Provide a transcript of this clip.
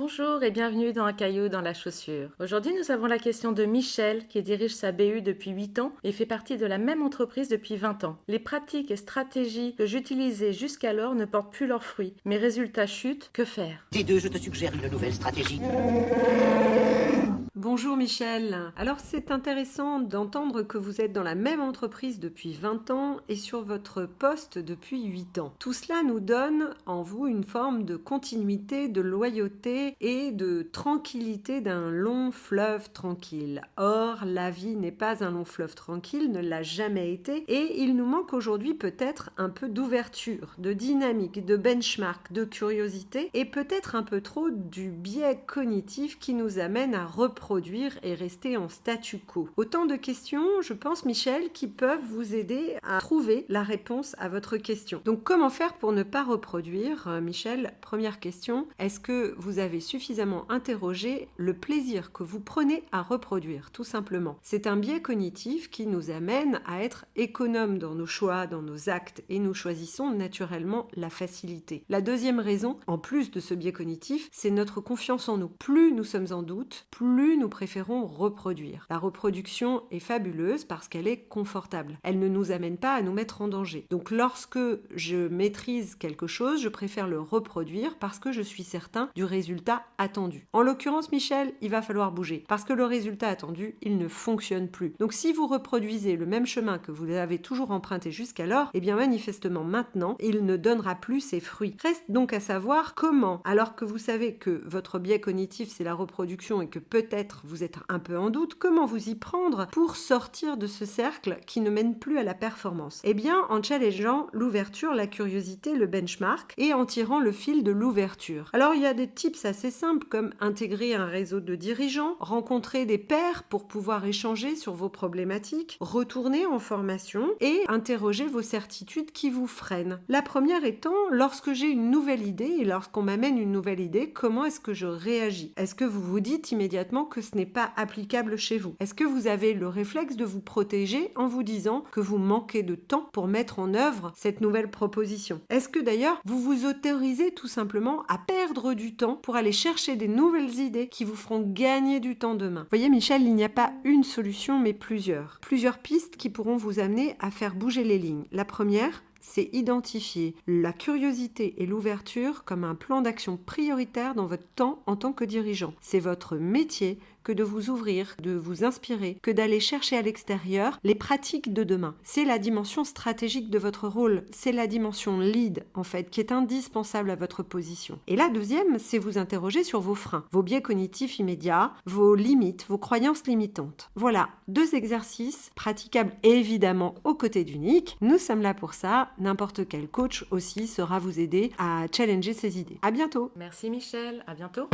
Bonjour et bienvenue dans Un caillou dans la chaussure. Aujourd'hui, nous avons la question de Michel qui dirige sa BU depuis 8 ans et fait partie de la même entreprise depuis 20 ans. Les pratiques et stratégies que j'utilisais jusqu'alors ne portent plus leurs fruits. Mes résultats chutent, que faire? T2, je te suggère une nouvelle stratégie. Bonjour Michel. Alors c'est intéressant d'entendre que vous êtes dans la même entreprise depuis 20 ans et sur votre poste depuis 8 ans. Tout cela nous donne en vous une forme de continuité, de loyauté et de tranquillité d'un long fleuve tranquille. Or, la vie n'est pas un long fleuve tranquille, ne l'a jamais été et il nous manque aujourd'hui peut-être un peu d'ouverture, de dynamique, de benchmark, de curiosité et peut-être un peu trop du biais cognitif qui nous amène à reproduire et rester en statu quo. Autant de questions, je pense, Michel, qui peuvent vous aider à trouver la réponse à votre question. Donc, comment faire pour ne pas reproduire, Michel? Première question, est-ce que vous avez suffisamment interrogé le plaisir que vous prenez à reproduire, tout simplement? C'est un biais cognitif qui nous amène à être économes dans nos choix, dans nos actes, et nous choisissons naturellement la facilité. La deuxième raison, en plus de ce biais cognitif, c'est notre confiance en nous. Plus nous sommes en doute, plus nous préférons reproduire. La reproduction est fabuleuse parce qu'elle est confortable. Elle ne nous amène pas à nous mettre en danger. Donc lorsque je maîtrise quelque chose, je préfère le reproduire parce que je suis certain du résultat attendu. En l'occurrence, Michel, il va falloir bouger parce que le résultat attendu, il ne fonctionne plus. Donc si vous reproduisez le même chemin que vous avez toujours emprunté jusqu'alors, eh bien manifestement maintenant, il ne donnera plus ses fruits. Reste donc à savoir comment, alors que vous savez que votre biais cognitif c'est la reproduction et que peut-être vous êtes un peu en doute, comment vous y prendre pour sortir de ce cercle qui ne mène plus à la performance? Eh bien, en challengeant l'ouverture, la curiosité, le benchmark et en tirant le fil de l'ouverture. Alors, il y a des tips assez simples comme intégrer un réseau de dirigeants, rencontrer des pairs pour pouvoir échanger sur vos problématiques, retourner en formation et interroger vos certitudes qui vous freinent. La première étant, lorsque j'ai une nouvelle idée et lorsqu'on m'amène une nouvelle idée, comment est-ce que je réagis? Est-ce que vous vous dites immédiatement que ce n'est pas applicable chez vous? Est-ce que vous avez le réflexe de vous protéger en vous disant que vous manquez de temps pour mettre en œuvre cette nouvelle proposition? Est-ce que d'ailleurs vous vous autorisez tout simplement à perdre du temps pour aller chercher des nouvelles idées qui vous feront gagner du temps demain? Vous voyez Michel, il n'y a pas une solution mais plusieurs. Plusieurs pistes qui pourront vous amener à faire bouger les lignes. La première, c'est identifier la curiosité et l'ouverture comme un plan d'action prioritaire dans votre temps en tant que dirigeant. C'est votre métier que de vous ouvrir, de vous inspirer, que d'aller chercher à l'extérieur les pratiques de demain. C'est la dimension stratégique de votre rôle, c'est la dimension lead en fait, qui est indispensable à votre position. Et la deuxième, c'est vous interroger sur vos freins, vos biais cognitifs immédiats, vos limites, vos croyances limitantes. Voilà, 2 exercices praticables évidemment aux côtés d'Unique. Nous sommes là pour ça, n'importe quel coach aussi saura vous aider à challenger ces idées. À bientôt. Merci Michel, à bientôt.